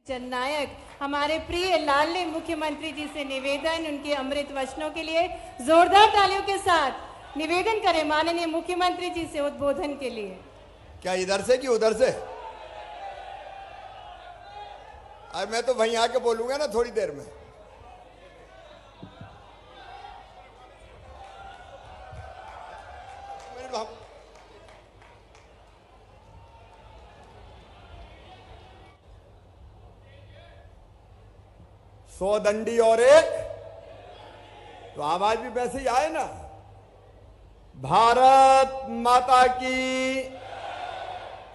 जननायक हमारे प्रिय लाडले मुख्यमंत्री जी से निवेदन, उनके अमृत वचनों के लिए जोरदार तालियों के साथ निवेदन करें माननीय मुख्यमंत्री जी से उद्बोधन के लिए। क्या इधर से कि उधर से? अब मैं तो वहीं आके बोलूंगा ना थोड़ी देर में। सौ दंडी और एक तो आवाज भी वैसे ही आए ना। भारत माता की,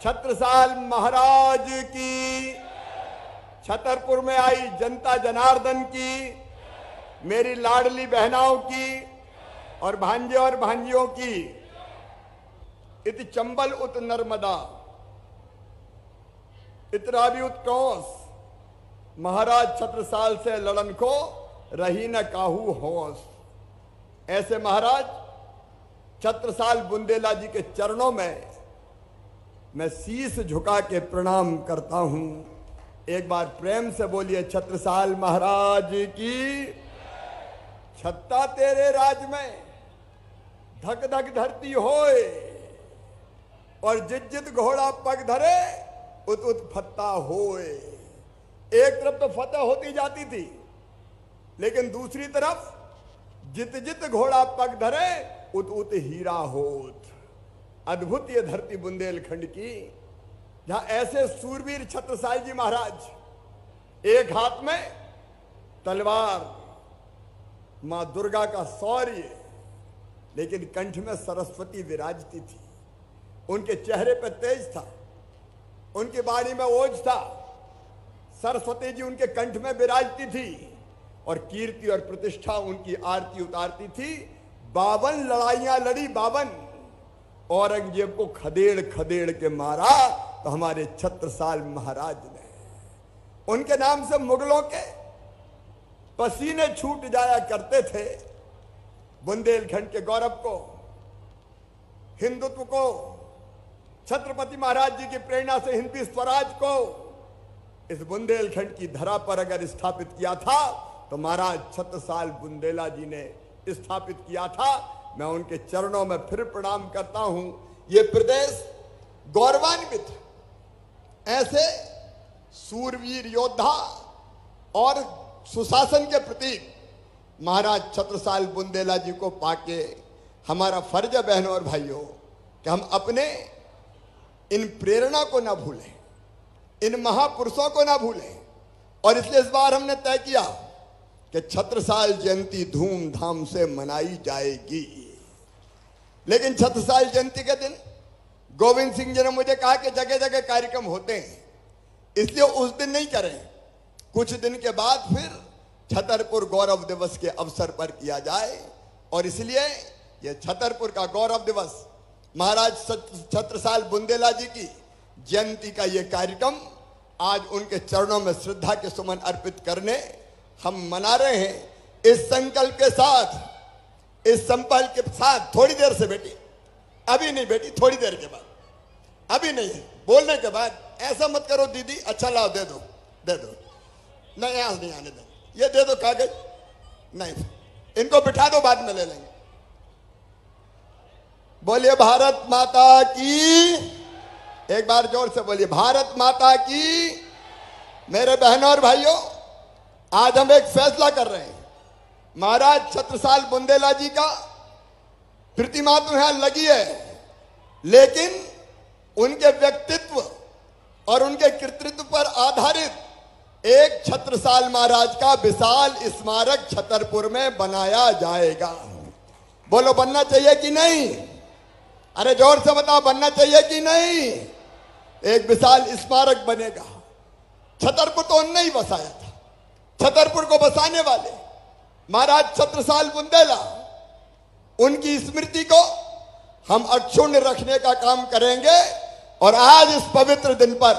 छत्रसाल महाराज की, छतरपुर में आई जनता जनार्दन की, मेरी लाडली बहनाओं की और भांजे और भांजियों की। इति चंबल उत नर्मदा इतरावी उत कंस, महाराज छत्रसाल से लड़न को रही न काहू होश। ऐसे महाराज छत्रसाल बुंदेला जी के चरणों में मैं शीश झुका के प्रणाम करता हूं। एक बार प्रेम से बोलिए छत्रसाल महाराज की। छत्ता तेरे राज में धक धक धरती होए और जित जित घोड़ा पग धरे उत उत फत्ता होए। एक तरफ तो फतह होती जाती थी, लेकिन दूसरी तरफ जित जित घोड़ा पग धरे उत उत हीरा होत। अद्भुत ये धरती बुंदेलखंड की, जहां ऐसे सूरवीर छत्रसाल जी महाराज, एक हाथ में तलवार, मां दुर्गा का शौर्य, लेकिन कंठ में सरस्वती विराजती थी। उनके चेहरे पर तेज था, उनकी बाणी में ओज था। सरस्वती जी उनके कंठ में विराजती थी और कीर्ति और प्रतिष्ठा उनकी आरती उतारती थी। 52 लड़ाइयां लड़ी, 52। औरंगजेब को खदेड़ खदेड़ के मारा तो हमारे छत्रसाल महाराज ने। उनके नाम से मुगलों के पसीने छूट जाया करते थे। बुंदेलखंड के गौरव को, हिंदुत्व को, छत्रपति महाराज जी की प्रेरणा से हिंदी स्वराज को इस बुंदेलखंड की धरा पर अगर स्थापित किया था तो महाराज छत्रसाल बुंदेला जी ने स्थापित किया था। मैं उनके चरणों में फिर प्रणाम करता हूं। ये प्रदेश गौरवान्वित ऐसे सूरवीर योद्धा और सुशासन के प्रतीक महाराज छत्रसाल बुंदेला जी को पाके हमारा फर्ज है बहनों और भाइयों कि हम अपने इन प्रेरणा को ना भूलें, इन महापुरुषों को ना भूलें। और इसलिए इस बार हमने तय किया कि छत्रसाल जयंती धूमधाम से मनाई जाएगी। लेकिन छत्रसाल जयंती के दिन गोविंद सिंह जी ने मुझे कहा कि जगह जगह कार्यक्रम होते हैं, इसलिए उस दिन नहीं करें, कुछ दिन के बाद फिर छतरपुर गौरव दिवस के अवसर पर किया जाए। और इसलिए यह छतरपुर का गौरव दिवस, महाराज छत्रसाल बुंदेला जी की जयंती का ये कार्यक्रम आज उनके चरणों में श्रद्धा के सुमन अर्पित करने हम मना रहे हैं। इस संकल्प के साथ, इस संकल्प के साथ, थोड़ी देर से बेटी, अभी नहीं बेटी, थोड़ी देर के बाद, अभी नहीं, बोलने के बाद ऐसा मत करो दीदी, अच्छा लाओ दे दो, दे दो, नहीं यहां नहीं आने दो, ये दे दो कागज, नहीं इनको बिठा दो, बाद में ले लेंगे। बोलिए भारत माता की। एक बार जोर से बोलिए भारत माता की। मेरे बहनों और भाइयों, आज हम एक फैसला कर रहे हैं। महाराज छत्रसाल बुंदेला जी का प्रतिमा तो यहां लगी है, लेकिन उनके व्यक्तित्व और उनके कृतित्व पर आधारित एक छत्रसाल महाराज का विशाल स्मारक छतरपुर में बनाया जाएगा। बोलो बनना चाहिए कि नहीं? अरे जोर से बताओ, बनना चाहिए कि नहीं? एक विशाल स्मारक बनेगा। छतरपुर तो उनने ही बसाया था। छतरपुर को बसाने वाले महाराज छत्रसाल बुंदेला, उनकी स्मृति को हम अक्षुण्ण रखने का काम करेंगे। और आज इस पवित्र दिन पर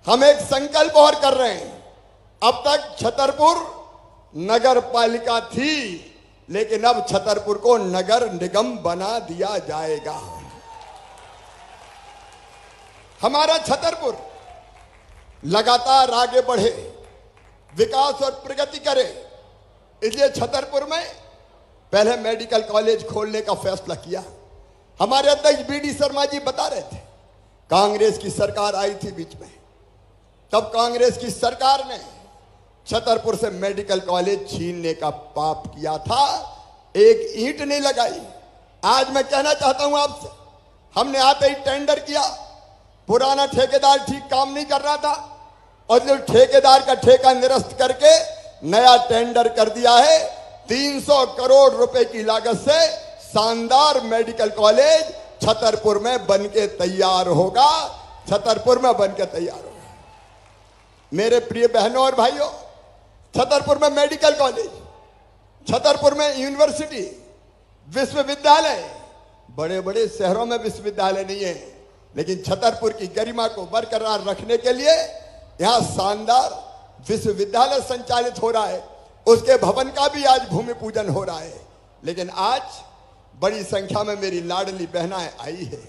हम एक संकल्प और कर रहे हैं। अब तक छतरपुर नगर पालिका थी, लेकिन अब छतरपुर को नगर निगम बना दिया जाएगा। हमारा छतरपुर लगातार आगे बढ़े, विकास और प्रगति करे। इसलिए छतरपुर में पहले मेडिकल कॉलेज खोलने का फैसला किया। हमारे अध्यक्ष बीडी शर्मा जी बता रहे थे, कांग्रेस की सरकार आई थी बीच में, तब कांग्रेस की सरकार ने छतरपुर से मेडिकल कॉलेज छीनने का पाप किया था, एक ईंट नहीं लगाई। आज मैं कहना चाहता हूं आपसे, हमने आते ही टेंडर किया, पुराना ठेकेदार ठीक काम नहीं कर रहा था और जो ठेकेदार का ठेका निरस्त करके नया टेंडर कर दिया है। 300 करोड़ रुपए की लागत से शानदार मेडिकल कॉलेज छतरपुर में बनके तैयार होगा, छतरपुर में बनके तैयार होगा। मेरे प्रिय बहनों और भाइयों, छतरपुर में मेडिकल कॉलेज, छतरपुर में यूनिवर्सिटी, विश्वविद्यालय, बड़े बड़े शहरों में विश्वविद्यालय नहीं है, लेकिन छतरपुर की गरिमा को बरकरार रखने के लिए यहां शानदार विश्वविद्यालय संचालित हो रहा है। उसके भवन का भी आज भूमि पूजन हो रहा है। लेकिन आज बड़ी संख्या में मेरी लाडली बहनाएं आई है।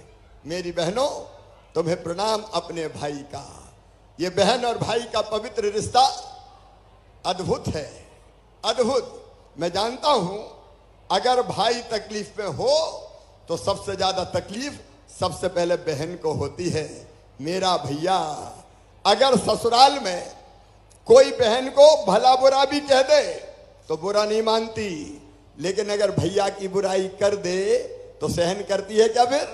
मेरी बहनों, तुम्हें प्रणाम अपने भाई का। ये बहन और भाई का पवित्र रिश्ता अद्भुत है, अद्भुत। मैं जानता हूं अगर भाई तकलीफ में हो तो सबसे ज्यादा तकलीफ सबसे पहले बहन को होती है। मेरा भैया, अगर ससुराल में कोई बहन को भला बुरा भी कह दे तो बुरा नहीं मानती, लेकिन अगर भैया की बुराई कर दे तो सहन करती है क्या? फिर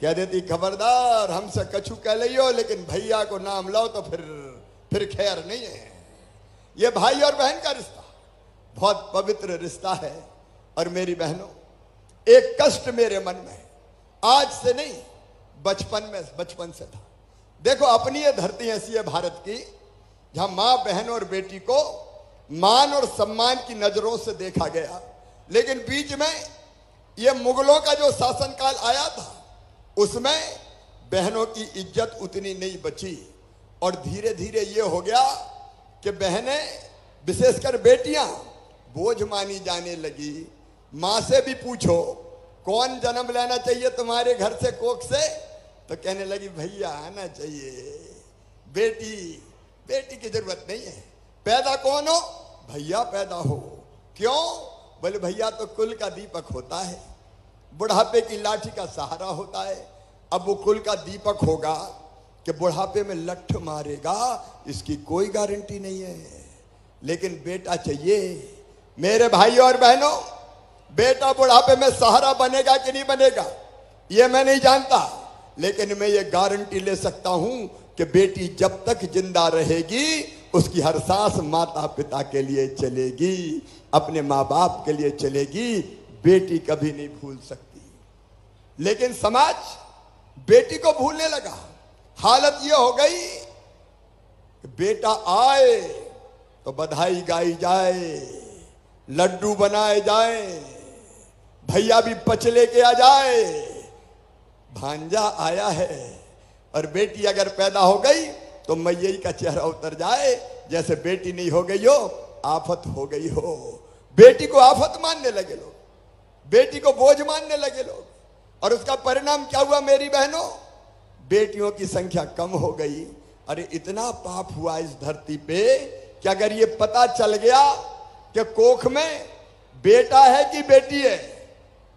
कह देती, खबरदार हमसे कछु कह लियो, लेकिन भैया को नाम लो तो फिर खैर नहीं है। ये भाई और बहन का रिश्ता बहुत पवित्र रिश्ता है। और मेरी बहनों, एक कष्ट मेरे मन में आज से नहीं, बचपन से था। देखो, अपनी ये धरती ऐसी है भारत की, जहां मां, बहन और बेटी को मान और सम्मान की नजरों से देखा गया। लेकिन बीच में ये मुगलों का जो शासनकाल आया था, उसमें बहनों की इज्जत उतनी नहीं बची और धीरे धीरे ये हो गया कि बहनें, विशेषकर बेटियां, बोझ मानी जाने लगी। मां से भी पूछो कौन जन्म लेना चाहिए तुम्हारे घर से, कोख से, तो कहने लगी भैया आना चाहिए। बेटी की जरूरत नहीं है, पैदा कौन हो? भैया पैदा हो। क्यों? बोले भैया तो कुल का दीपक होता है, बुढ़ापे की लाठी का सहारा होता है। अब वो कुल का दीपक होगा कि बुढ़ापे में लठ मारेगा, इसकी कोई गारंटी नहीं है। लेकिन बेटा चाहिए। मेरे भाइयों और बहनों, बेटा बुढ़ापे में सहारा बनेगा कि नहीं बनेगा ये मैं नहीं जानता, लेकिन मैं ये गारंटी ले सकता हूं कि बेटी जब तक जिंदा रहेगी उसकी हर सांस माता पिता के लिए चलेगी, अपने माँ बाप के लिए चलेगी। बेटी कभी नहीं भूल सकती। लेकिन समाज बेटी को भूलने लगा। हालत यह हो गई कि बेटा आए तो बधाई गाई जाए, लड्डू बनाए जाए, भैया भी पचले के आ जाए, भांजा आया है। और बेटी अगर पैदा हो गई तो मैया का चेहरा उतर जाए, जैसे बेटी नहीं हो गई हो, आफत हो गई हो। बेटी को आफत मानने लगे लोग, बेटी को बोझ मानने लगे लोग। और उसका परिणाम क्या हुआ मेरी बहनों? बेटियों की संख्या कम हो गई। अरे इतना पाप हुआ इस धरती पे कि अगर ये पता चल गया कि कोख में बेटा है कि बेटी है,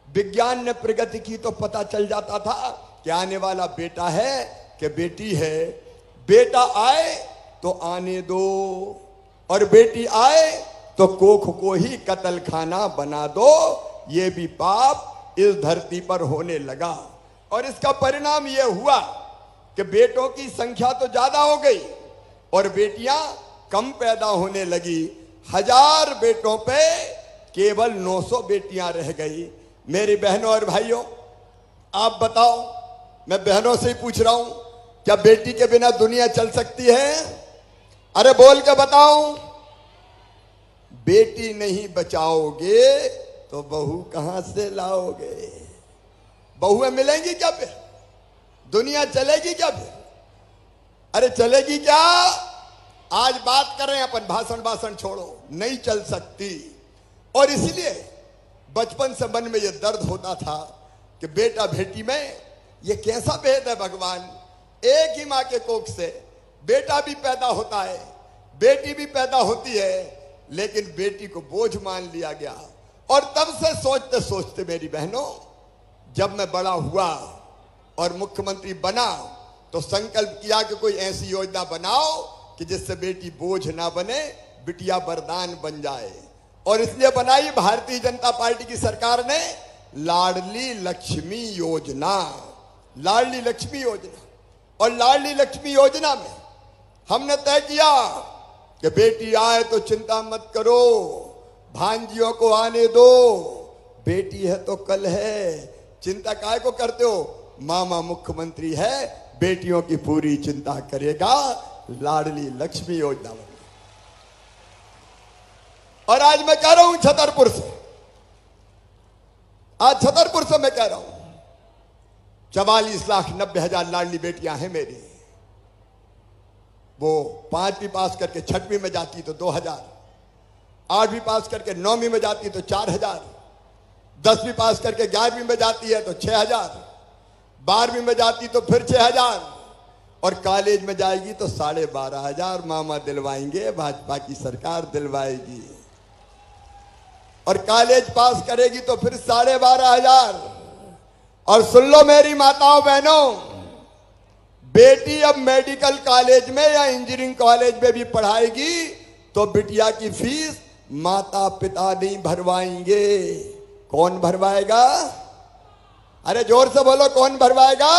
विज्ञान ने प्रगति की तो पता चल जाता था कि आने वाला बेटा है कि बेटी है। बेटा आए तो आने दो और बेटी आए तो कोख को ही कत्ल खाना बना दो। ये भी पाप इस धरती पर होने लगा। और इसका परिणाम यह हुआ कि बेटों की संख्या तो ज्यादा हो गई और बेटियां कम पैदा होने लगी। 1000 बेटों पे केवल 900 बेटियां रह गई। मेरी बहनों और भाइयों, आप बताओ, मैं बहनों से ही पूछ रहा हूं, क्या बेटी के बिना दुनिया चल सकती है? अरे बोल के बताओ। बेटी नहीं बचाओगे तो बहू कहां से लाओगे? बहुएं मिलेंगी क्या फिर? दुनिया चलेगी क्या फिर? अरे चलेगी क्या? आज बात कर रहे हैं अपन, भाषण छोड़ो, नहीं चल सकती। और इसलिए बचपन से मन में यह दर्द होता था कि बेटा बेटी में ये कैसा भेद है भगवान? एक ही मां के कोख से बेटा भी पैदा होता है, बेटी भी पैदा होती है, लेकिन बेटी को बोझ मान लिया गया। और तब से सोचते सोचते मेरी बहनों, जब मैं बड़ा हुआ और मुख्यमंत्री बना तो संकल्प किया कि कोई ऐसी योजना बनाओ कि जिससे बेटी बोझ ना बने, बिटिया वरदान बन जाए। और इसलिए बनाई भारतीय जनता पार्टी की सरकार ने लाडली लक्ष्मी योजना। लाडली लक्ष्मी योजना, और लाडली लक्ष्मी योजना में हमने तय किया कि बेटी आए तो चिंता मत करो, भांजियों को आने दो, बेटी है तो कल है, चिंता काहे को करते हो, मामा मुख्यमंत्री है, बेटियों की पूरी चिंता करेगा। लाडली लक्ष्मी योजना बनी। और आज मैं कह रहा हूं छतरपुर से, आज छतरपुर से मैं कह रहा हूं, 44,90,000 लाडली बेटियां हैं मेरी। वो 5वीं पास करके 6वीं में जाती तो 2,000, 8वीं पास करके 9वीं में जाती तो 4,000, 10वीं पास करके 11वीं में जाती है तो 6,000, 12वीं में जाती तो फिर 6,000, और कॉलेज में जाएगी तो 12,500 मामा दिलवाएंगे, भाजपा की सरकार दिलवाएगी। और कॉलेज पास करेगी तो फिर 12,500। और सुन लो मेरी माताओं बहनों, बेटी अब मेडिकल कॉलेज में या इंजीनियरिंग कॉलेज में भी पढ़ाएगी तो बिटिया की फीस माता पिता नहीं भरवाएंगे। कौन भरवाएगा? अरे जोर से बोलो, कौन भरवाएगा?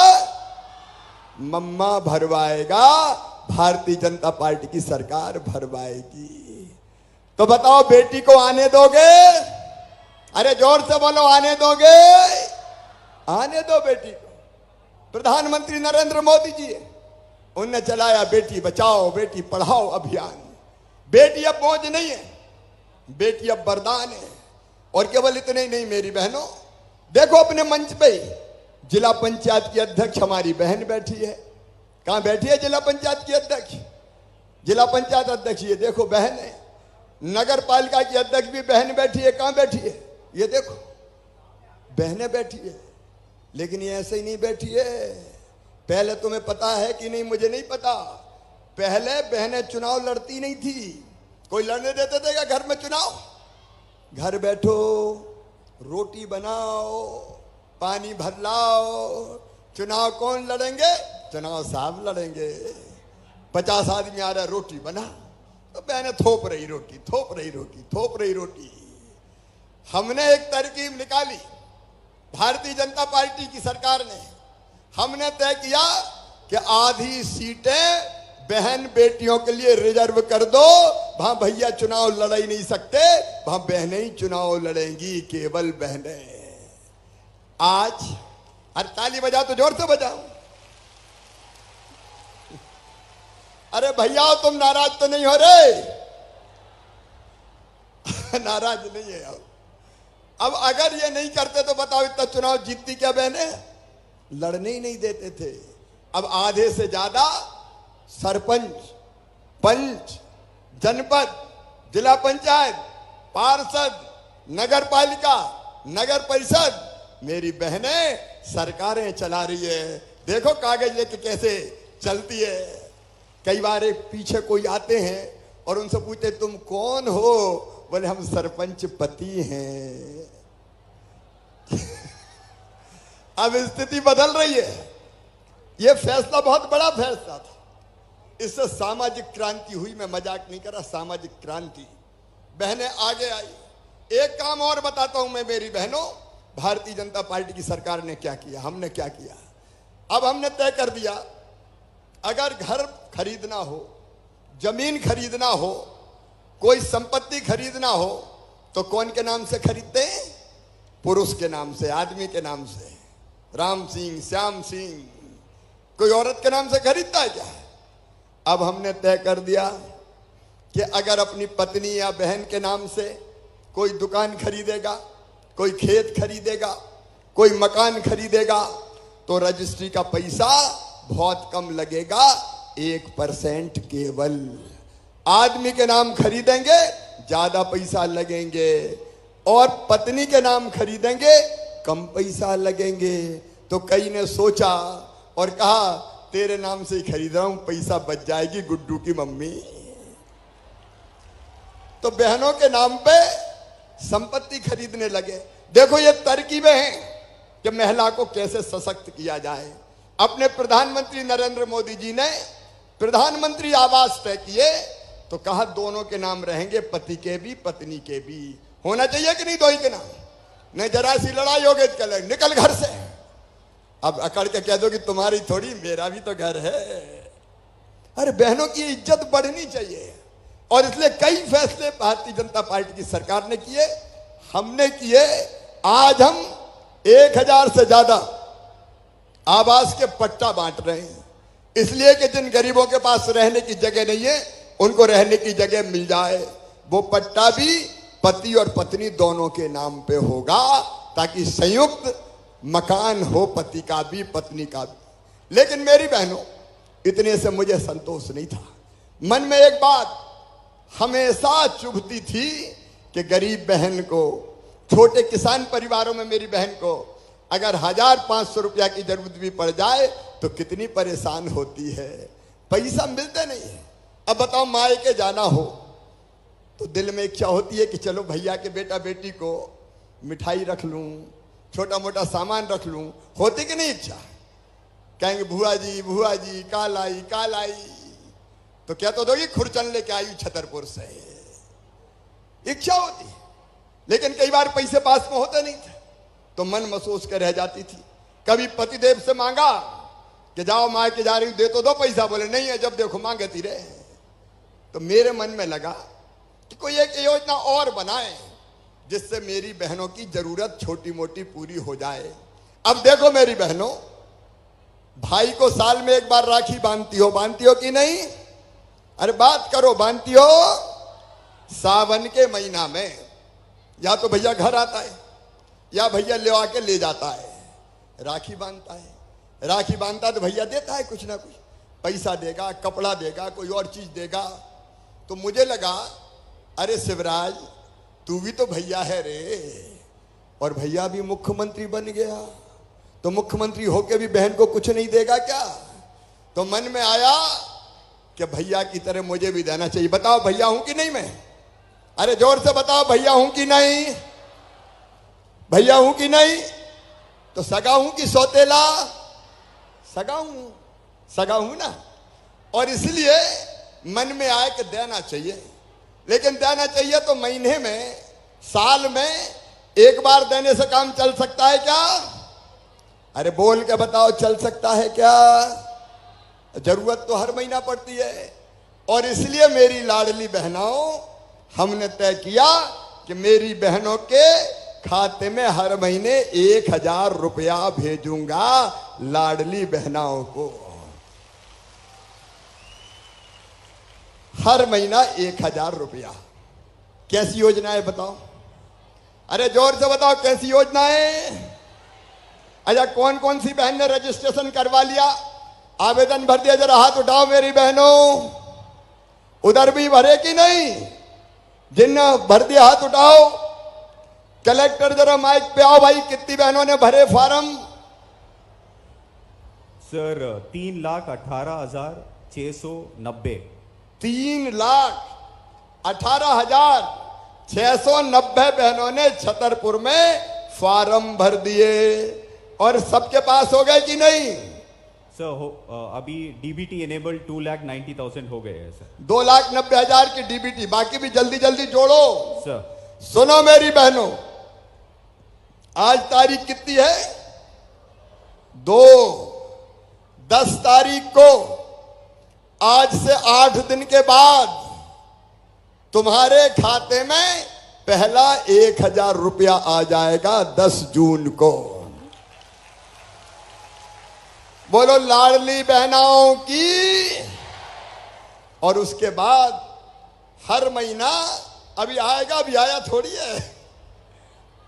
मम्मा भरवाएगा, भारतीय जनता पार्टी की सरकार भरवाएगी। तो बताओ, बेटी को आने दोगे? अरे जोर से बोलो, आने दोगे? आने दो बेटी को। प्रधानमंत्री नरेंद्र मोदी जी उनने चलाया बेटी बचाओ बेटी पढ़ाओ अभियान। बेटी अब बोझ नहीं है, बेटी अब वरदान है। और केवल इतने ही नहीं मेरी बहनों, देखो अपने मंच पे जिला पंचायत की अध्यक्ष हमारी बहन बैठी है। कहां बैठी है जिला पंचायत की अध्यक्ष? जिला पंचायत अध्यक्ष ये देखो बहन है। नगर पालिका की अध्यक्ष भी बहन बैठी है। कहां बैठी है? ये देखो बहनें बैठी है। लेकिन ये ऐसे ही नहीं बैठी है। पहले तुम्हें पता है कि नहीं मुझे नहीं पता, पहले बहनें चुनाव लड़ती नहीं थी। कोई लड़ने देते थे क्या घर में चुनाव? घर बैठो, रोटी बनाओ, पानी भर लाओ, चुनाव कौन लड़ेंगे? चुनाव साहब लड़ेंगे। 50 आदमी आ रहा है, रोटी बना, तो बहनें थोप रही रोटी, थोप रही रोटी, थोप रही रोटी। हमने एक तरकीब निकाली, भारतीय जनता पार्टी की सरकार ने, हमने तय किया कि आधी सीटें बहन बेटियों के लिए रिजर्व कर दो। वहां भैया चुनाव लड़ ही नहीं सकते, वहां बहनें ही चुनाव लड़ेंगी, केवल बहनें। आज अरे ताली बजाओ तो जोर से बजाओ। अरे भैया तुम नाराज तो नहीं हो रहे? नाराज नहीं है। अब अगर ये नहीं करते तो बताओ इतना चुनाव जीतती क्या बहनें? लड़ने ही नहीं देते थे। अब आधे से ज्यादा सरपंच, पंच, जनपद, जिला पंचायत, पार्षद, नगर पालिका, नगर परिषद, मेरी बहनें सरकारें चला रही है। देखो कागज लेके कैसे चलती है। कई बार एक पीछे कोई आते हैं और उनसे पूछते तुम कौन हो? बोले हम सरपंच पति हैं। अब स्थिति बदल रही है। यह फैसला बहुत बड़ा फैसला था, इससे सामाजिक क्रांति हुई। मैं मजाक नहीं कर रहा, सामाजिक क्रांति। बहनें आगे आई। एक काम और बताता हूं मैं मेरी बहनों, भारतीय जनता पार्टी की सरकार ने क्या किया, हमने क्या किया। अब हमने तय कर दिया, अगर घर खरीदना हो, जमीन खरीदना हो, कोई संपत्ति खरीदना हो, तो कौन के नाम से खरीदते हैं? पुरुष के नाम से, आदमी के नाम से। राम सिंह, श्याम सिंह, कोई औरत के नाम से खरीदता है क्या? अब हमने तय कर दिया कि अगर अपनी पत्नी या बहन के नाम से कोई दुकान खरीदेगा, कोई खेत खरीदेगा, कोई मकान खरीदेगा, तो रजिस्ट्री का पैसा बहुत कम लगेगा, 1% केवल। आदमी के नाम खरीदेंगे ज्यादा पैसा लगेंगे, और पत्नी के नाम खरीदेंगे कम पैसा लगेंगे। तो कई ने सोचा और कहा तेरे नाम से ही खरीद रहा हूं, पैसा बच जाएगी गुड्डू की मम्मी। तो बहनों के नाम पे संपत्ति खरीदने लगे। देखो ये तरकीबें हैं कि महिला को कैसे सशक्त किया जाए। अपने प्रधानमंत्री नरेंद्र मोदी जी ने प्रधानमंत्री आवास तय किए तो कहा दोनों के नाम रहेंगे, पति के भी पत्नी के भी। होना चाहिए कि नहीं दो ही के नाम? नहीं जरा सी लड़ाई हो गई तो निकल घर से। अब अकड़ के कह दो कि तुम्हारी थोड़ी, मेरा भी तो घर है। अरे बहनों की इज्जत बढ़नी चाहिए और इसलिए कई फैसले भारतीय जनता पार्टी की सरकार ने किए, हमने किए। आज हम 1000 से ज्यादा आवास के पट्टा बांट रहे हैं, इसलिए कि जिन गरीबों के पास रहने की जगह नहीं है उनको रहने की जगह मिल जाए। वो पट्टा भी पति और पत्नी दोनों के नाम पे होगा ताकि संयुक्त मकान हो, पति का भी पत्नी का भी। लेकिन मेरी बहनों, इतने से मुझे संतोष नहीं था। मन में एक बात हमेशा चुभती थी कि गरीब बहन को, छोटे किसान परिवारों में मेरी बहन को अगर 1500 रुपया की जरूरत भी पड़ जाए तो कितनी परेशान होती है, पैसा मिलते नहीं है। अब बताओ मायके जाना हो तो दिल में इच्छा होती है कि चलो भैया के बेटा बेटी को मिठाई रख लूं, छोटा मोटा सामान रख लूं। होती कि नहीं इच्छा? कहेंगे भुआ जी काल आई, तो क्या तो दोगी खुरचन लेके आई छतरपुर से। इच्छा होती, लेकिन कई बार पैसे पास में होते नहीं थे तो मन महसूस कर रह जाती थी। कभी पतिदेव से मांगा कि जाओ माँ के जा रही हूं, दे तो दो पैसा। बोले नहीं है, जब देखो मांगती रहे। तो मेरे मन में लगा कि कोई एक योजना और बनाए जिससे मेरी बहनों की जरूरत छोटी मोटी पूरी हो जाए। अब देखो मेरी बहनों, भाई को साल में एक बार राखी बांधती हो कि नहीं? अरे बात करो, बांधती हो? सावन के महीना में या तो भैया घर आता है या भैया ले आके ले जाता है, राखी बांधता है। राखी बांधता तो भैया देता है कुछ ना कुछ, पैसा देगा, कपड़ा देगा, कोई और चीज देगा। तो मुझे लगा अरे शिवराज तू भी तो भैया है रे, और भैया भी मुख्यमंत्री बन गया तो मुख्यमंत्री होके भी बहन को कुछ नहीं देगा क्या? तो मन में आया कि भैया की तरह मुझे भी देना चाहिए। बताओ भैया हूं कि नहीं मैं? अरे जोर से बताओ भैया हूं कि नहीं? भैया हूं कि नहीं? तो सगा हूं कि सौतेला? सगा हूं ना। और इसलिए मन में आए कि देना चाहिए, लेकिन देना चाहिए तो महीने में, साल में एक बार देने से काम चल सकता है क्या? अरे बोल के बताओ, चल सकता है क्या? जरूरत तो हर महीना पड़ती है। और इसलिए मेरी लाडली बहनों, हमने तय किया कि मेरी बहनों के खाते में हर महीने 1000 रुपया भेजूंगा लाडली बहनों को। हर महीना 1000 रुपया। कैसी योजना है बताओ? अरे जोर से बताओ कैसी योजना है? अच्छा कौन कौन सी बहन ने रजिस्ट्रेशन करवा लिया, आवेदन भर दिया? जरा हाथ उठाओ मेरी बहनों। उधर भी भरे कि नहीं? जिनने भर दिया हाथ उठाओ। कलेक्टर जरा माइक पे आओ भाई, कितनी बहनों ने भरे फार्म? सर 3,18,690। 3,18,690 बहनों ने छतरपुर में फार्म भर दिए। और सबके पास हो गए कि नहीं? सर अभी डीबीटी एनेबल 2,90,000 हो गए हैं सर। 2,90,000 की डीबीटी, बाकी भी जल्दी जल्दी जोड़ो। सर सुनो मेरी बहनों, आज तारीख कितनी है? 10 तारीख को, आज से 8 दिन के बाद तुम्हारे खाते में पहला 1000 रुपया आ जाएगा 10 जून को। बोलो लाडली बहनाओं की। और उसके बाद हर महीना, अभी आएगा, अभी आया थोड़ी है,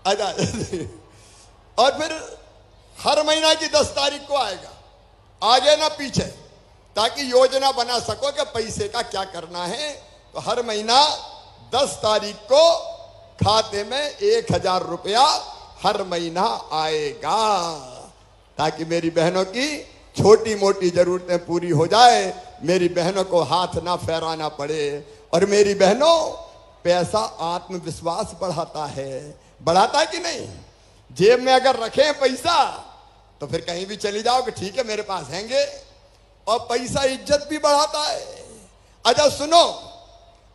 आजा। और फिर हर महीना की 10 तारीख को आएगा, आगे ना पीछे, ताकि योजना बना सको कि पैसे का क्या करना है। तो हर महीना 10 तारीख को खाते में 1000 रुपया हर महीना आएगा, ताकि मेरी बहनों की छोटी मोटी जरूरतें पूरी हो जाए, मेरी बहनों को हाथ ना फहराना पड़े। और मेरी बहनों, पैसा आत्मविश्वास बढ़ाता है, बढ़ाता है कि नहीं? जेब में अगर रखें पैसा तो फिर कहीं भी चली जाओ कि ठीक है मेरे पास हैंगे। और पैसा इज्जत भी बढ़ाता है। अच्छा सुनो,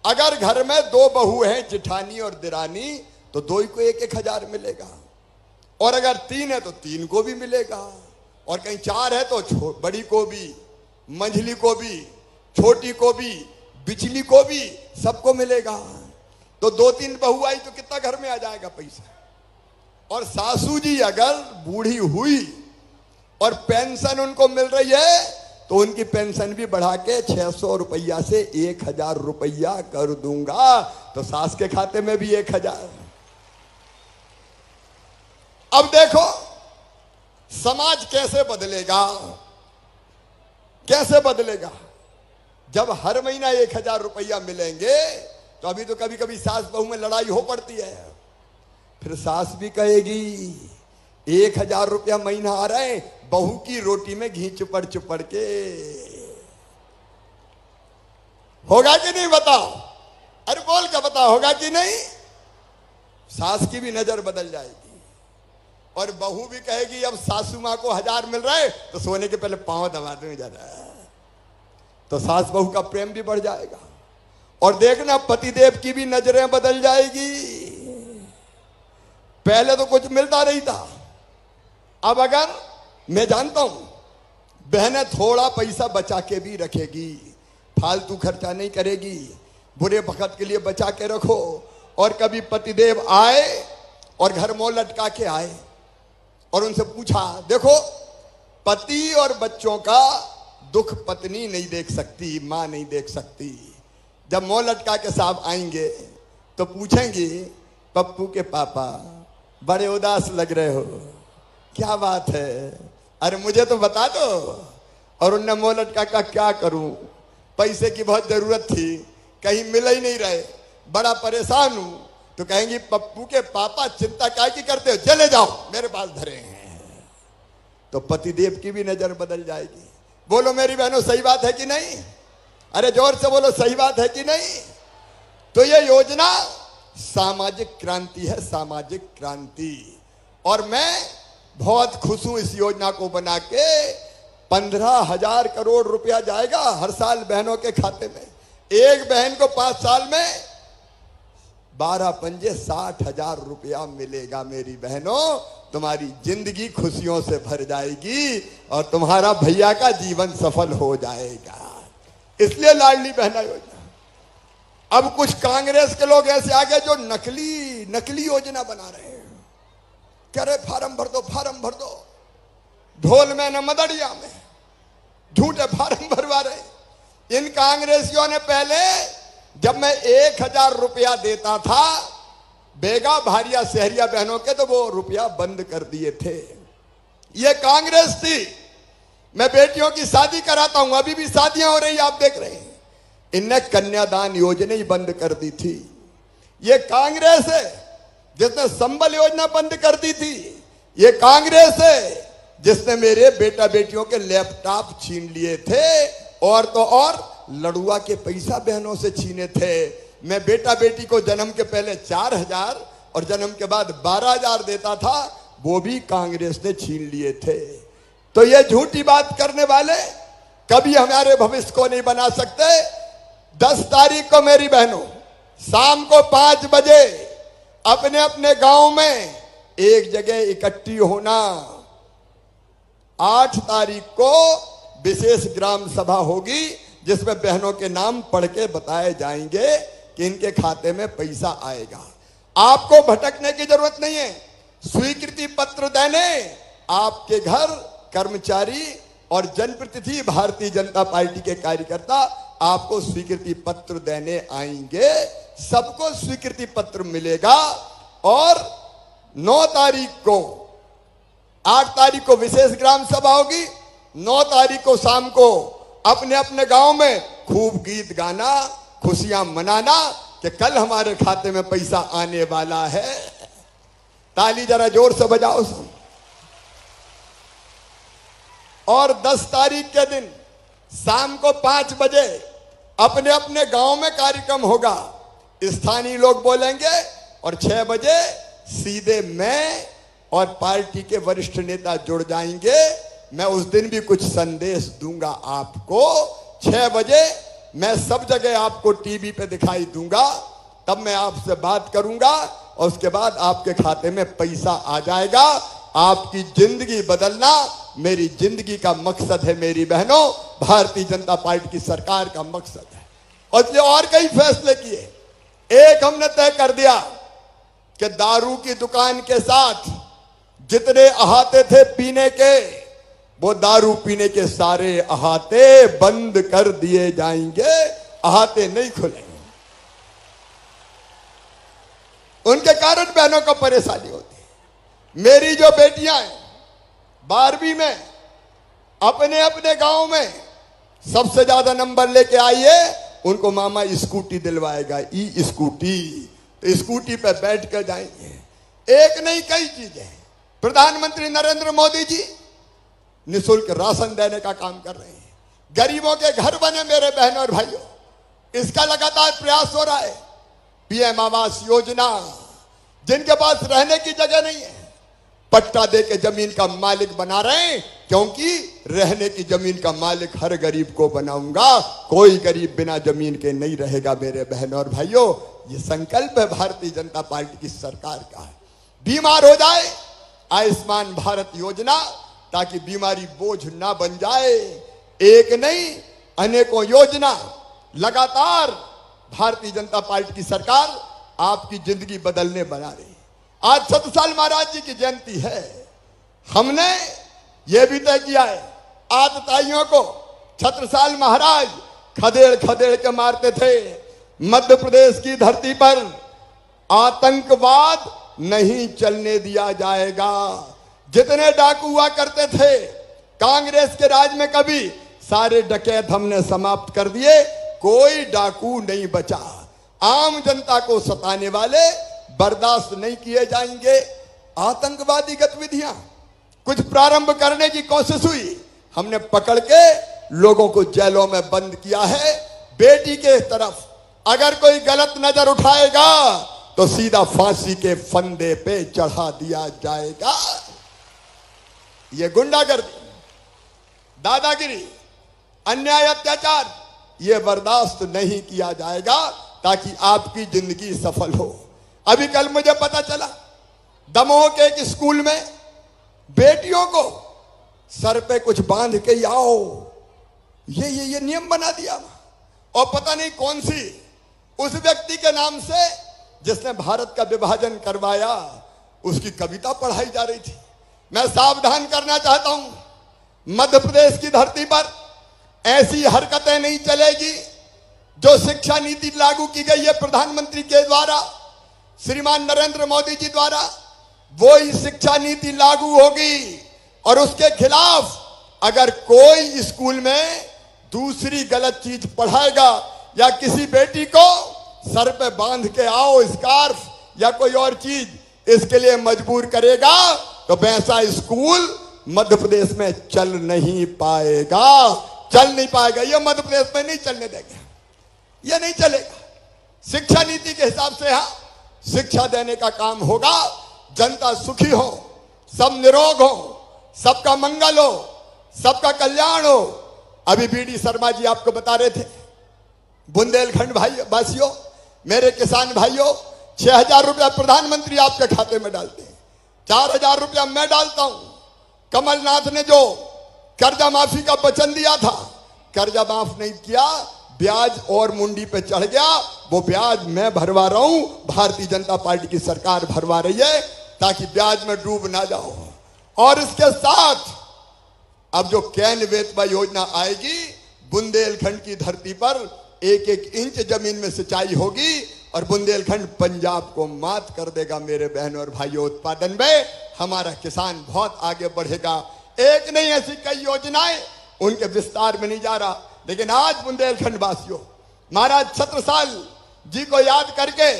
अगर घर में 2 बहू हैं, जिठानी और दिरानी, तो 2 को 1-1 हजार मिलेगा। और अगर 3 है तो 3 को भी मिलेगा। और कहीं 4 है तो बड़ी को भी, मंझली को भी, छोटी को भी, बिचली को भी, सबको मिलेगा। तो 2-3 बहू आई तो कितना घर में आ जाएगा पैसा। और सासू जी अगर बूढ़ी हुई और पेंशन उनको मिल रही है तो उनकी पेंशन भी बढ़ा के 600 रुपया से 1000 रुपया कर दूंगा। तो सास के खाते में भी 1000। अब देखो समाज कैसे बदलेगा, कैसे बदलेगा। जब हर महीना 1000 रुपया मिलेंगे तो अभी तो कभी कभी सास बहू में लड़ाई हो पड़ती है। फिर सास भी कहेगी 1000 रुपया महीना आ रहा है, बहू की रोटी में घी चुपड़ चुपड़ के। होगा कि नहीं बताओ? अरे बोल के बताओ, होगा कि नहीं? सास की भी नजर बदल जाएगी। और बहू भी कहेगी अब सासू मां को 1000 मिल रहा है तो सोने के पहले पांव दबा दूं जरा। तो सास बहू का प्रेम भी बढ़ जाएगा। और देखना पतिदेव की भी नजरें बदल जाएगी। पहले तो कुछ मिलता नहीं था, अब अगर मैं जानता हूं बहनें थोड़ा पैसा बचा के भी रखेगी, फालतू खर्चा नहीं करेगी, बुरे वक्त के लिए बचा के रखो। और कभी पतिदेव आए और घर मुंह लटका के आए और उनसे पूछा, देखो पति और बच्चों का दुख पत्नी नहीं देख सकती, मां नहीं देख सकती। जब मुंह लटका के साहब आएंगे तो पूछेंगे, पप्पू के पापा बड़े उदास लग रहे हो, क्या बात है? अरे मुझे तो बता दो। और उनने मुंह लटका का क्या करूं, पैसे की बहुत जरूरत थी, कहीं मिल ही नहीं रहे, बड़ा परेशान हूं। तो कहेंगी, पप्पू के पापा चिंता क्या की करते हो, चले जाओ मेरे पास धरे हैं। तो पतिदेव की भी नजर बदल जाएगी। बोलो मेरी बहनों, सही बात है कि नहीं? अरे जोर से बोलो, सही बात है कि नहीं? तो ये योजना सामाजिक क्रांति है, सामाजिक क्रांति। और मैं बहुत खुश हूं इस योजना को बना के। 15,000 करोड़ रुपया जाएगा हर साल बहनों के खाते में। एक बहन को 5 साल में 12 पंजे 60,000 रुपया मिलेगा। मेरी बहनों, तुम्हारी जिंदगी खुशियों से भर जाएगी और तुम्हारा भैया का जीवन सफल हो जाएगा। इसलिए लाडली बहना योजना। अब कुछ कांग्रेस के लोग ऐसे आ गए जो नकली योजना बना रहे हैं। कह रहे फार्म भर दो, फार्म भर दो, ढोल में न मदड़िया में, झूठे फार्म भरवा रहे। इन कांग्रेसियों ने पहले, जब मैं 1000 रुपया देता था बेगा भारिया शहरिया बहनों के, तो वो रुपया बंद कर दिए थे। ये कांग्रेस थी। मैं बेटियों की शादी कराता हूं, अभी भी शादियां हो रही, आप देख रहे हैं। इनने कन्यादान योजना ही बंद कर दी थी। ये कांग्रेस है जिसने संबल योजना बंद कर दी थी। ये कांग्रेस है जिसने मेरे बेटा बेटियों के लैपटॉप छीन लिए थे। और तो और लड़ुआ के पैसा बहनों से छीने थे। मैं बेटा बेटी को जन्म के पहले 4000 और जन्म के बाद 12,000 देता था, वो भी कांग्रेस ने छीन लिए थे। तो ये झूठी बात करने वाले कभी हमारे भविष्य को नहीं बना सकते। 10 तारीख को मेरी बहनों शाम को 5 बजे अपने अपने गांव में एक जगह इकट्ठी होना। 8 तारीख को विशेष ग्राम सभा होगी जिसमें बहनों के नाम पढ़ के बताए जाएंगे कि इनके खाते में पैसा आएगा। आपको भटकने की जरूरत नहीं है। स्वीकृति पत्र देने आपके घर कर्मचारी और जनप्रतिनिधि भारतीय जनता पार्टी के कार्यकर्ता आपको स्वीकृति पत्र देने आएंगे। सबको स्वीकृति पत्र मिलेगा। और 9 तारीख को, 8 तारीख को विशेष ग्राम सभा होगी। 9 तारीख को शाम को अपने अपने गांव में खूब गीत गाना, खुशियां मनाना कि कल हमारे खाते में पैसा आने वाला है। ताली जरा जोर से बजाओ। और 10 तारीख के दिन शाम को 5 बजे अपने अपने गांव में कार्यक्रम होगा, स्थानीय लोग बोलेंगे और 6 बजे सीधे मैं और पार्टी के वरिष्ठ नेता जुड़ जाएंगे। मैं उस दिन भी कुछ संदेश दूंगा आपको। 6 बजे मैं सब जगह आपको टीवी पे दिखाई दूंगा, तब मैं आपसे बात करूंगा और उसके बाद आपके खाते में पैसा आ जाएगा। आपकी जिंदगी बदलना मेरी जिंदगी का मकसद है मेरी बहनों, भारतीय जनता पार्टी की सरकार का मकसद है। और इसलिए और कई फैसले किए। एक हमने तय कर दिया कि दारू की दुकान के साथ जितने अहाते थे पीने के, वो दारू पीने के सारे अहाते बंद कर दिए जाएंगे, अहाते नहीं खुलेंगे। उनके कारण बहनों को परेशानी होती है। मेरी जो बेटियां हैं 12वीं में अपने अपने गांव में सबसे ज्यादा नंबर लेके आई है, उनको मामा स्कूटी दिलवाएगा, ई स्कूटी। तो स्कूटी पे बैठ कर जाएंगे। एक नहीं कई चीजें। प्रधानमंत्री नरेंद्र मोदी जी निःशुल्क राशन देने का काम कर रहे हैं। गरीबों के घर बने मेरे बहनों और भाइयों, इसका लगातार प्रयास हो रहा है। पीएम आवास योजना, जिनके पास रहने की जगह नहीं है पट्टा दे के जमीन का मालिक बना रहे हैं, क्योंकि रहने की जमीन का मालिक हर गरीब को बनाऊंगा, कोई गरीब बिना जमीन के नहीं रहेगा मेरे बहनों और भाइयों। ये संकल्प है भारतीय जनता पार्टी की सरकार का है। बीमार हो जाए आयुष्मान भारत योजना, ताकि बीमारी बोझ ना बन जाए। एक नहीं अनेकों योजना लगातार भारतीय जनता पार्टी की सरकार आपकी जिंदगी बदलने बना रही है। आज छत्रसाल महाराज जी की जयंती है। हमने यह भी तय किया है, आतताइयों को छत्रसाल महाराज खदेड़ खदेड़ के मारते थे। मध्य प्रदेश की धरती पर आतंकवाद नहीं चलने दिया जाएगा। जितने डाकू हुआ करते थे कांग्रेस के राज में, कभी सारे डकैत हमने समाप्त कर दिए, कोई डाकू नहीं बचा। आम जनता को सताने वाले बर्दाश्त नहीं किए जाएंगे। आतंकवादी गतिविधियां कुछ प्रारंभ करने की कोशिश हुई, हमने पकड़ के लोगों को जेलों में बंद किया है। बेटी के तरफ अगर कोई गलत नजर उठाएगा तो सीधा फांसी के फंदे पे चढ़ा दिया जाएगा। ये गुंडागर्दी, दादागिरी, अन्याय, अत्याचार ये बर्दाश्त नहीं किया जाएगा, ताकि आपकी जिंदगी सफल हो। अभी कल मुझे पता चला दमोह के एक स्कूल में बेटियों को सर पे कुछ बांध के आओ, ये नियम बना दिया। और पता नहीं कौन सी उस व्यक्ति के नाम से जिसने भारत का विभाजन करवाया, उसकी कविता पढ़ाई जा रही थी। मैं सावधान करना चाहता हूं, मध्य प्रदेश की धरती पर ऐसी हरकतें नहीं चलेगी। जो शिक्षा नीति लागू की गई है प्रधानमंत्री के द्वारा, श्रीमान नरेंद्र मोदी जी द्वारा, वो ही शिक्षा नीति लागू होगी। और उसके खिलाफ अगर कोई स्कूल में दूसरी गलत चीज पढ़ाएगा या किसी बेटी को सर पे बांध के आओ स्कार्फ या कोई और चीज इसके लिए मजबूर करेगा, तो वैसा स्कूल मध्य प्रदेश में चल नहीं पाएगा। चल नहीं पाएगा, ये मध्य प्रदेश में नहीं चलने देंगे, ये नहीं चलेगा। शिक्षा नीति के हिसाब से यहां शिक्षा देने का काम होगा। जनता सुखी हो, सब निरोग हो, सबका मंगल हो, सबका कल्याण हो। अभी बीडी शर्मा जी आपको बता रहे थे, बुंदेलखंड भाई वासियों, मेरे किसान भाइयों, 6,000 रुपया प्रधानमंत्री आपके खाते में डालते हैं, 4,000 रुपया मैं डालता हूं। कमलनाथ ने जो कर्जा माफी का वचन दिया था, कर्जा माफ नहीं किया, ब्याज और मुंडी पे चढ़ गया। वो ब्याज मैं भरवा रहा हूं, भारतीय जनता पार्टी की सरकार भरवा रही है, ताकि ब्याज में डूब ना जाओ। और इसके साथ अब जो कैन बेतवा योजना आएगी, बुंदेलखंड की धरती पर 1-1 इंच जमीन में सिंचाई होगी और बुंदेलखंड पंजाब को मात कर देगा मेरे बहनों और भाइयों। उत्पादन में हमारा किसान बहुत आगे बढ़ेगा। एक नहीं, ऐसी कई योजनाएं, उनके विस्तार में नहीं जा रहा। लेकिन आज बुंदेलखंड वासियों, महाराज छत्रसाल जी को याद करके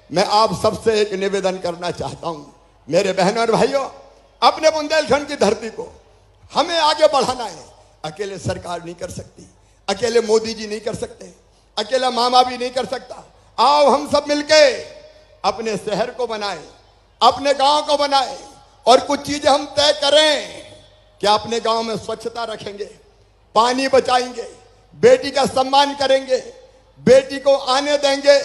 मैं आप सबसे एक निवेदन करना चाहता हूं। मेरे बहनों और भाइयों, अपने बुंदेलखंड की धरती को हमें आगे बढ़ाना है। अकेले सरकार नहीं कर सकती, अकेले मोदी जी नहीं कर सकते, अकेला मामा भी नहीं कर सकता। आओ हम सब मिलके अपने शहर को बनाए, अपने गांव को बनाए और कुछ चीजें हम तय करें कि अपने गांव में स्वच्छता रखेंगे, पानी बचाएंगे, बेटी का सम्मान करेंगे, बेटी को आने देंगे।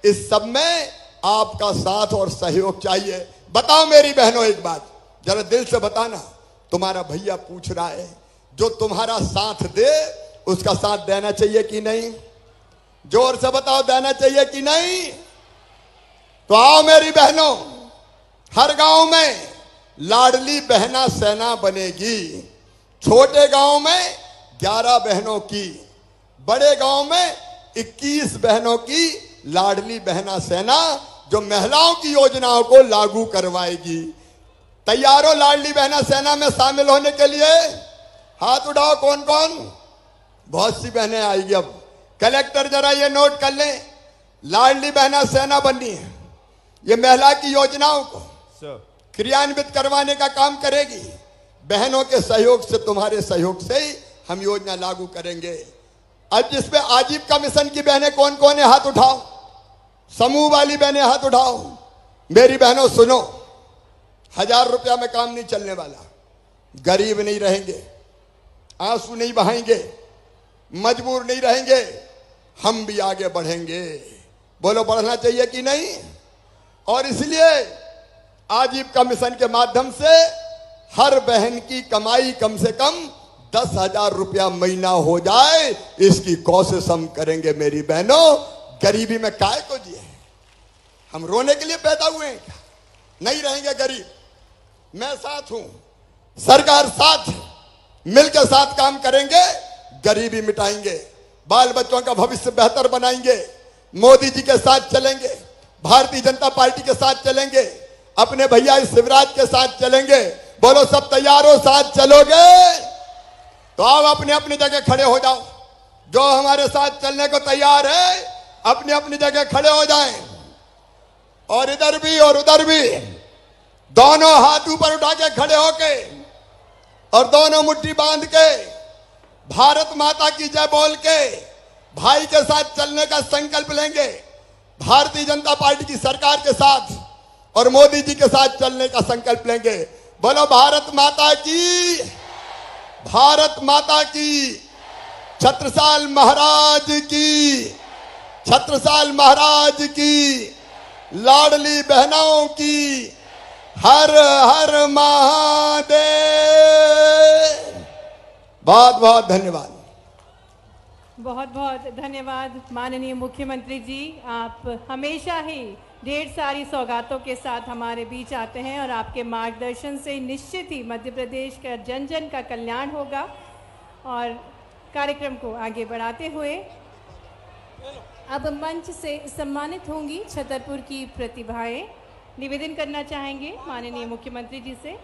इस सब में आपका साथ और सहयोग चाहिए। बताओ मेरी बहनों एक बात, जरा दिल से बताना, तुम्हारा भैया पूछ रहा है, जो तुम्हारा साथ दे उसका साथ देना चाहिए कि नहीं? जोर से बताओ, देना चाहिए कि नहीं? तो आओ मेरी बहनों, हर गांव में लाडली बहना सेना बनेगी। छोटे गांव में 11 बहनों की, बड़े गांव में 21 बहनों की लाडली बहना सेना जो महिलाओं की योजनाओं को लागू करवाएगी। तैयारों लाडली बहना सेना में शामिल होने के लिए? हाथ उठाओ कौन कौन। बहुत सी बहनें आएगी। अब कलेक्टर जरा ये नोट कर लें, लाडली बहना सेना बननी है, ये महिला की योजनाओं को क्रियान्वित करवाने का काम करेगी। बहनों के सहयोग से, तुम्हारे सहयोग से ही हम योजना लागू करेंगे। अब जिसपे आजीविका मिशन की बहनें कौन कौन है, हाथ उठाओ। समूह वाली बहनें हाथ उठाओ। मेरी बहनों सुनो, 1000 रुपया में काम नहीं चलने वाला। गरीब नहीं रहेंगे, आंसू नहीं बहाएंगे, मजबूर नहीं रहेंगे, हम भी आगे बढ़ेंगे। बोलो बढ़ना चाहिए कि नहीं? और इसलिए आजीविका मिशन के माध्यम से हर बहन की कमाई कम से कम 10,000 रुपया महीना हो जाए, इसकी कोशिश हम करेंगे। मेरी बहनों, गरीबी में काय को जिए? हम रोने के लिए पैदा हुए हैं क्या? नहीं रहेंगे गरीब। मैं साथ हूं, सरकार साथ है, मिलकर साथ काम करेंगे, गरीबी मिटाएंगे, बाल बच्चों का भविष्य बेहतर बनाएंगे। मोदी जी के साथ चलेंगे, भारतीय जनता पार्टी के साथ चलेंगे, अपने भैया शिवराज के साथ चलेंगे। बोलो सब तैयार हो, साथ चलोगे? तो आओ अपने अपनी जगह खड़े हो जाओ। जो हमारे साथ चलने को तैयार है अपनी अपनी जगह खड़े हो जाएं। और इधर भी और उधर भी दोनों हाथ ऊपर उठा के खड़े होके और दोनों मुट्ठी बांध के भारत माता की जय बोल के भाई के साथ चलने का संकल्प लेंगे। भारतीय जनता पार्टी की सरकार के साथ और मोदी जी के साथ चलने का संकल्प लेंगे। बोलो भारत माता की, भारत माता की, छत्रसाल महाराज की, छत्रसाल महाराज की, लाडली बहनों की, हर हर महादेव। बहुत बहुत धन्यवाद। बहुत बहुत धन्यवाद माननीय मुख्यमंत्री जी। आप हमेशा ही ढेर सारी सौगातों के साथ हमारे बीच आते हैं और आपके मार्गदर्शन से निश्चित ही मध्य प्रदेश का जन जन का कल्याण होगा। और कार्यक्रम को आगे बढ़ाते हुए अब मंच से सम्मानित होंगी छतरपुर की प्रतिभाएं। निवेदन करना चाहेंगे माननीय मुख्यमंत्री जी से।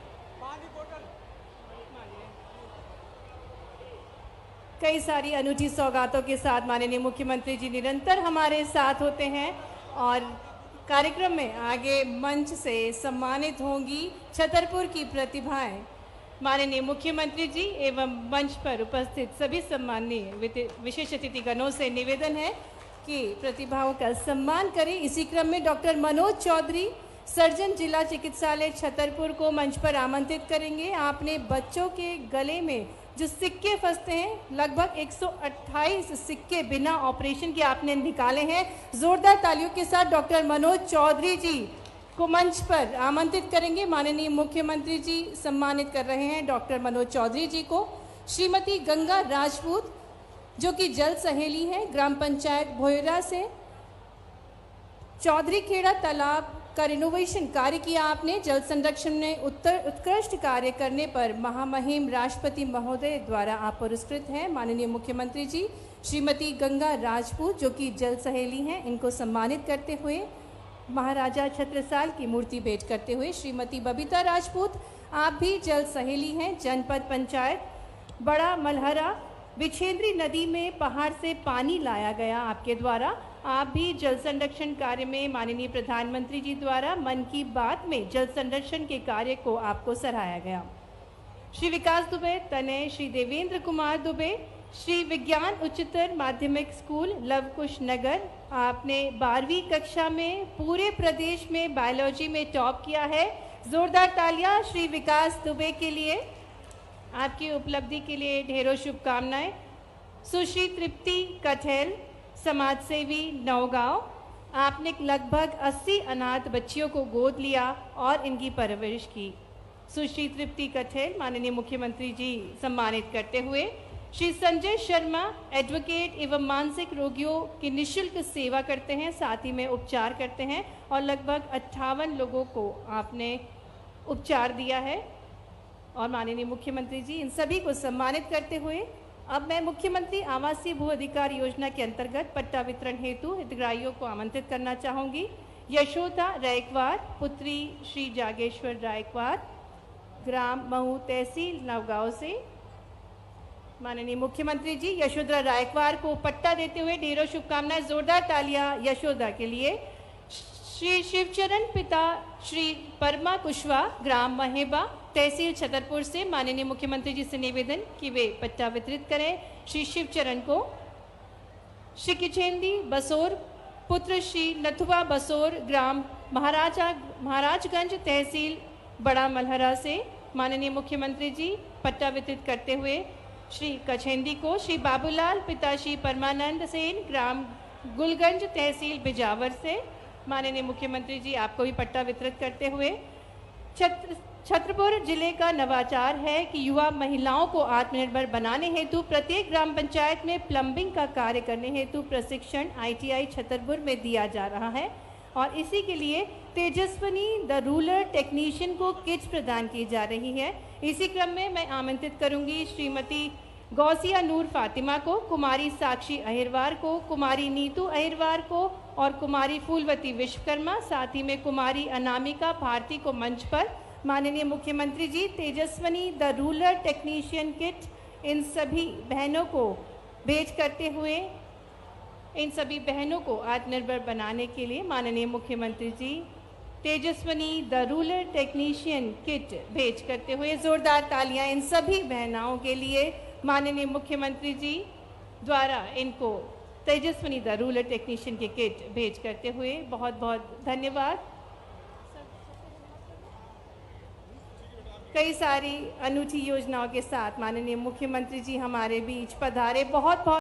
कई सारी अनूठी सौगातों के साथ माननीय मुख्यमंत्री जी निरंतर हमारे साथ होते हैं और कार्यक्रम में आगे मंच से सम्मानित होंगी छतरपुर की प्रतिभाएं। माननीय मुख्यमंत्री जी एवं मंच पर उपस्थित सभी सम्माननीय विशेष अतिथिगणों से निवेदन है कि प्रतिभाओं का सम्मान करें। इसी क्रम में डॉक्टर मनोज चौधरी, सर्जन जिला चिकित्सालय छतरपुर को मंच पर आमंत्रित करेंगे। आपने बच्चों के गले में जो सिक्के फंसते हैं, लगभग 128 सिक्के बिना ऑपरेशन के आपने निकाले हैं। जोरदार तालियों के साथ डॉक्टर मनोज चौधरी जी को मंच पर आमंत्रित करेंगे। माननीय मुख्यमंत्री जी सम्मानित कर रहे हैं डॉक्टर मनोज चौधरी जी को। श्रीमती गंगा राजपूत जो कि जल सहेली हैं, ग्राम पंचायत भोयरा से। चौधरी खेड़ा तालाब का रिनोवेशन कार्य किया आपने। जल संरक्षण में उत्कृष्ट कार्य करने पर महामहिम राष्ट्रपति महोदय द्वारा आप पुरस्कृत हैं। माननीय मुख्यमंत्री जी श्रीमती गंगा राजपूत जो कि जल सहेली हैं, इनको सम्मानित करते हुए महाराजा छत्रसाल की मूर्ति भेंट करते हुए श्रीमती बबीता राजपूत, आप भी जल सहेली हैं। जनपद पंचायत बड़ा मलहरा बिछेंद्री नदी में पहाड़ से पानी लाया गया आपके द्वारा। आप भी जल संरक्षण कार्य में माननीय प्रधानमंत्री जी द्वारा मन की बात में जल संरक्षण के कार्य को आपको सराहाया गया। श्री विकास दुबे तनय श्री देवेंद्र कुमार दुबे, श्री विज्ञान उच्चतर माध्यमिक स्कूल लवकुश नगर, आपने 12वीं कक्षा में पूरे प्रदेश में बायोलॉजी में टॉप किया है। जोरदार तालियां श्री विकास दुबे के लिए। आपकी उपलब्धि के लिए ढेरों शुभकामनाएं। सुश्री तृप्ति कठेल, समाजसेवी नौगांव, आपने लगभग 80 अनाथ बच्चियों को गोद लिया और इनकी परवरिश की। सुश्री तृप्ति कठेल माननीय मुख्यमंत्री जी सम्मानित करते हुए। श्री संजय शर्मा एडवोकेट एवं मानसिक रोगियों की निःशुल्क सेवा करते हैं, साथ ही में उपचार करते हैं और लगभग 58 लोगों को आपने उपचार दिया है। और माननीय मुख्यमंत्री जी इन सभी को सम्मानित करते हुए अब मैं मुख्यमंत्री आवासीय भू अधिकार योजना के अंतर्गत पट्टा वितरण हेतु हितग्राहियों को आमंत्रित करना चाहूँगी। यशोदा रायकवार पुत्री श्री जागेश्वर रायकवार, ग्राम महू तहसील नवगांव से। माननीय मुख्यमंत्री जी यशोदा रायकवार को पट्टा देते हुए ढेरों शुभकामनाएं। जोरदार तालियां यशोदा के लिए। श्री शिवचरण पिता श्री परमा कुशवाहा, ग्राम महेबा तहसील छतरपुर से माननीय मुख्यमंत्री जी से निवेदन कि वे पट्टा वितरित करें श्री शिवचरण को। श्री किचेंदी बसोर पुत्र श्री नथुआ बसोर, ग्राम महाराजगंज तहसील बड़ा मलहरा से माननीय मुख्यमंत्री जी पट्टा वितरित करते हुए श्री कछेंदी को। श्री बाबूलाल पिता श्री परमानंद सेन, ग्राम गुलगंज तहसील बिजावर से माननीय मुख्यमंत्री जी आपको भी पट्टा वितरित करते हुए। छतरपुर जिले का नवाचार है कि युवा महिलाओं को आत्मनिर्भर बनाने हेतु प्रत्येक ग्राम पंचायत में प्लम्बिंग का कार्य करने हेतु प्रशिक्षण ITI छतरपुर में दिया जा रहा है और इसी के लिए तेजस्वनी द रूरल टेक्नीशियन को किट्स प्रदान की जा रही है। इसी क्रम में मैं आमंत्रित करूंगी श्रीमती गौसिया नूर फातिमा को, कुमारी साक्षी अहिरवार को, कुमारी नीतू अहिरवार को और कुमारी फूलवती विश्वकर्मा, साथ ही में कुमारी अनामिका भारती को मंच पर। माननीय मुख्यमंत्री जी Tejaswini the rural technician kit इन सभी बहनों को भेंट करते हुए इन सभी बहनों को आत्मनिर्भर बनाने के लिए माननीय मुख्यमंत्री जी Tejaswini the rural technician kit भेंट करते हुए जोरदार तालियां इन सभी बहनाओं के लिए। माननीय मुख्यमंत्री जी द्वारा इनको तेजस्वनी द रूरल टेक्नीशियन की किट भेंट करते हुए बहुत बहुत धन्यवाद। कई सारी अनूठी योजनाओं के साथ माननीय मुख्यमंत्री जी हमारे बीच पधारे। बहुत बहुत